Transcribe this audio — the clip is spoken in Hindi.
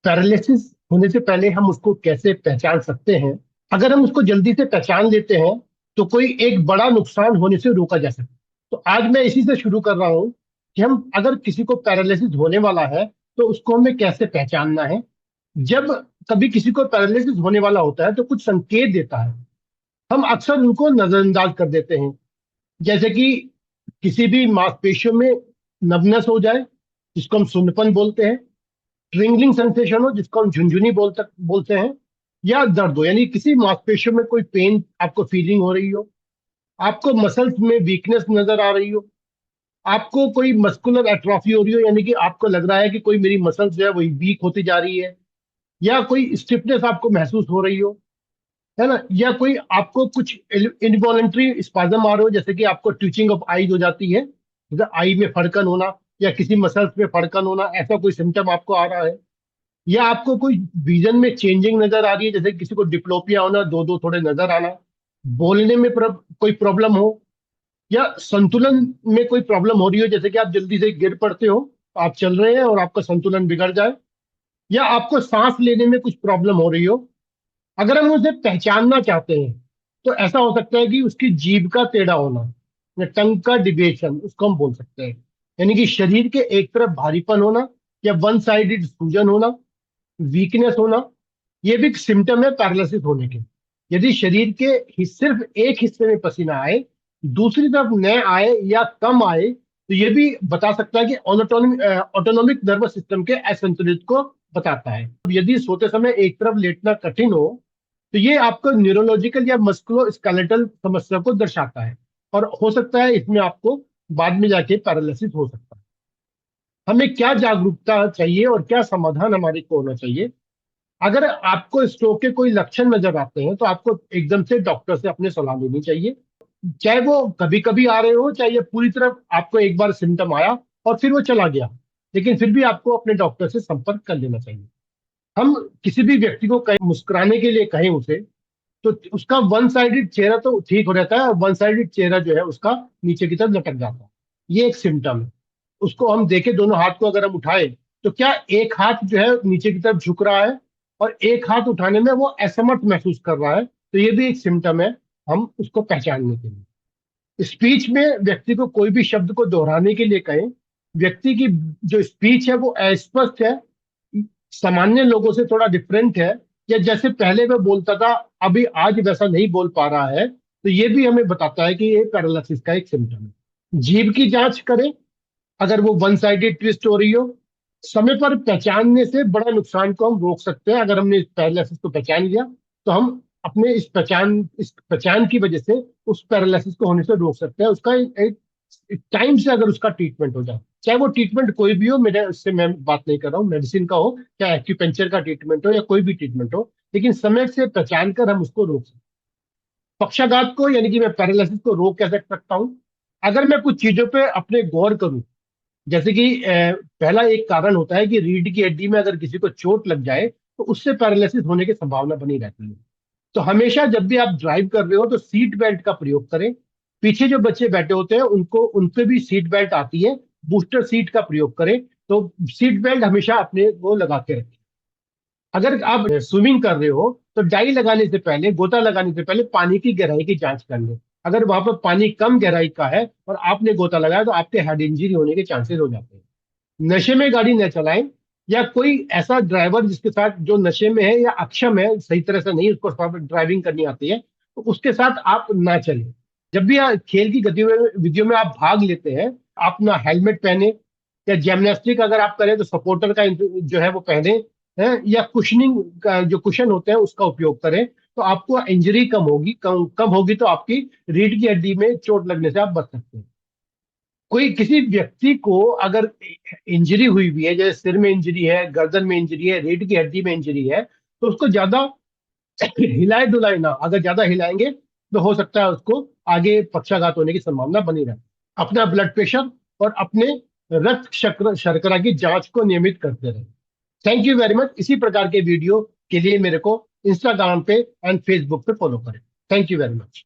पैरालिसिस होने से पहले हम उसको कैसे पहचान सकते हैं? अगर हम उसको जल्दी से पहचान लेते हैं तो कोई एक बड़ा नुकसान होने से रोका जा सकता है। तो आज मैं इसी से शुरू कर रहा हूं कि हम अगर किसी को पैरालिसिस होने वाला है तो उसको हमें कैसे पहचानना है। जब कभी किसी को पैरालिसिस होने वाला होता है तो कुछ संकेत देता है, हम अक्सर उनको नजरअंदाज कर देते हैं। जैसे कि किसी भी मांसपेशियों में नवनेस हो जाए, जिसको हम सुन्नपन बोलते हैं, ट्रिंगलिंग सेंसेशन हो जिसको हम झुंझुनी बोलते हैं, या दर्द हो यानी किसी मांसपेशियों में कोई पेन आपको फीलिंग हो रही हो, आपको मसल्स में वीकनेस नजर आ रही हो, आपको कोई मस्कुलर एट्रोफी हो रही हो यानी कि आपको लग रहा है कि कोई मेरी मसल्स जो है वही वीक होती जा रही है, या कोई स्टिफनेस आपको महसूस हो रही हो, है ना, या कोई आपको कुछ इनवॉलेंट्री स्पाजम आ रहे हो, जैसे कि आपको ट्विचिंग ऑफ आईज हो जाती है, जैसे आई में फड़कन होना या किसी मसल्स में फड़कन होना, ऐसा कोई सिम्टम आपको आ रहा है, या आपको कोई विजन में चेंजिंग नजर आ रही है, जैसे किसी को डिप्लोपिया होना, दो दो थोड़े नजर आना, बोलने में कोई प्रॉब्लम हो, या संतुलन में कोई प्रॉब्लम हो रही हो, जैसे कि आप जल्दी से गिर पड़ते हो, आप चल रहे हैं और आपका संतुलन बिगड़ जाए, या आपको सांस लेने में कुछ प्रॉब्लम हो रही हो। अगर हम उसे पहचानना चाहते हैं तो ऐसा हो सकता है कि उसकी जीभ का टेढ़ा होना या टंग का डिवेशन, उसको हम बोल सकते हैं, यानी कि शरीर के एक तरफ भारीपन होना या वन साइडेड सूजन होना, वीकनेस होना, ये भी सिम्टम है पैरालिसिस होने के। यदि शरीर के सिर्फ एक हिस्से में पसीना आए, दूसरी तरफ न आए या कम आए, तो ये भी बता सकता है कि ऑटोनोमिक नर्वस सिस्टम के असंतुलित को बताता है। यदि सोते समय एक तरफ लेटना कठिन हो तो ये आपको न्यूरोलॉजिकल या मस्कुलो स्केलेटल समस्या को दर्शाता है, और हो सकता है इसमें आपको बाद में जाके पैरालिसिस हो सकता है। हमें क्या जागरूकता चाहिए और क्या समाधान हमारे को होना चाहिए? अगर आपको स्ट्रोक के कोई लक्षण नजर आते हैं तो आपको एकदम से डॉक्टर से अपनी सलाह लेनी चाहिए, चाहे वो कभी कभी आ रहे हो, चाहे ये पूरी तरह आपको एक बार सिम्टम आया और फिर वो चला गया, लेकिन फिर भी आपको अपने डॉक्टर से संपर्क कर लेना चाहिए। हम किसी भी व्यक्ति को कहें, मुस्कुराने के लिए कहें उसे, तो उसका वन साइडेड चेहरा तो ठीक हो रहता है और वन साइडेड चेहरा जो है उसका नीचे की तरफ लटक जाता है, ये एक सिम्टम है। उसको हम देखें, दोनों हाथ को अगर हम उठाए तो क्या एक हाथ जो है नीचे की तरफ झुक रहा है और एक हाथ उठाने में वो असमर्थ महसूस कर रहा है, तो ये भी एक सिम्टम है हम उसको पहचानने के लिए। स्पीच में व्यक्ति को कोई भी शब्द को दोहराने के लिए कहें, व्यक्ति की जो स्पीच है वो अस्पष्ट है, सामान्य लोगों से थोड़ा डिफरेंट है, या जैसे पहले मैं बोलता था अभी आज वैसा नहीं बोल पा रहा है, तो ये भी हमें बताता है कि ये पैरालिसिस का एक सिम्टम है। जीभ की जांच करें, अगर वो वन साइडेड ट्विस्ट हो रही हो, समय पर पहचानने से बड़ा नुकसान को हम रोक सकते हैं। अगर हमने पैरालिसिस को पहचान लिया तो हम अपने इस पहचान की वजह से उस पैरालिसिस को होने से रोक सकते हैं। उसका एक टाइम से अगर उसका ट्रीटमेंट हो जाए, चाहे वो ट्रीटमेंट कोई भी हो, मेरे उससे मैं बात नहीं कर रहा हूँ मेडिसिन का हो, चाहे एक्यूपेंचर का ट्रीटमेंट हो या कोई भी ट्रीटमेंट हो, लेकिन समय से पहचान कर हम उसको रोक सकते हैं। पक्षाघात को यानी कि मैं पैरालिसिस को रोक कैसे सकता हूँ? अगर मैं कुछ चीजों पे अपने गौर करूं, जैसे कि पहला एक कारण होता है कि रीढ़ की हड्डी में अगर किसी को चोट लग जाए तो उससे पैरालिसिस होने की संभावना बनी रहती है। तो हमेशा जब भी आप ड्राइव कर रहे हो तो सीट बेल्ट का प्रयोग करें। पीछे जो बच्चे बैठे होते हैं उनको उनपे भी सीट बेल्ट आती है, बूस्टर सीट का प्रयोग करें। तो सीट बेल्ट हमेशा अपने वो लगा के रखें। अगर आप स्विमिंग कर रहे हो तो डाई लगाने से पहले, गोता लगाने से पहले पानी की गहराई की जांच कर लें। अगर वहां पर पानी कम गहराई का है और आपने गोता लगाया तो आपके हेड इंजरी होने के चांसेस हो जाते हैं। नशे में गाड़ी न चलाएं, या कोई ऐसा ड्राइवर जिसके साथ जो नशे में है या अक्षम है, सही तरह से नहीं उसको ड्राइविंग करनी आती है, तो उसके साथ आप ना चलें। जब भी आप खेल की गतिविधियों में आप भाग लेते हैं, आप ना हेलमेट पहने, या जिम्नास्टिक अगर आप करें तो सपोर्टर का जो है वो पहने, है, या कुशनिंग का जो कुशन होते हैं उसका उपयोग करें, तो आपको इंजरी कम होगी, कम कम होगी, तो आपकी रीढ़ की हड्डी में चोट लगने से आप बच सकते हैं। कोई किसी व्यक्ति को अगर इंजरी हुई भी है, जैसे सिर में इंजरी है, गर्दन में इंजरी है, रीढ़ की हड्डी में इंजरी है, तो उसको ज्यादा हिलाए डुलाए ना, अगर ज्यादा हिलाएंगे तो हो सकता है उसको आगे पक्षाघात होने की संभावना बनी रहे। अपना ब्लड प्रेशर और अपने रक्त शर्करा की जांच को नियमित करते रहे। Thank you very much. इसी प्रकार के वीडियो के लिए मेरे को इंस्टाग्राम पे एंड फेसबुक पे फॉलो करें। Thank you very much.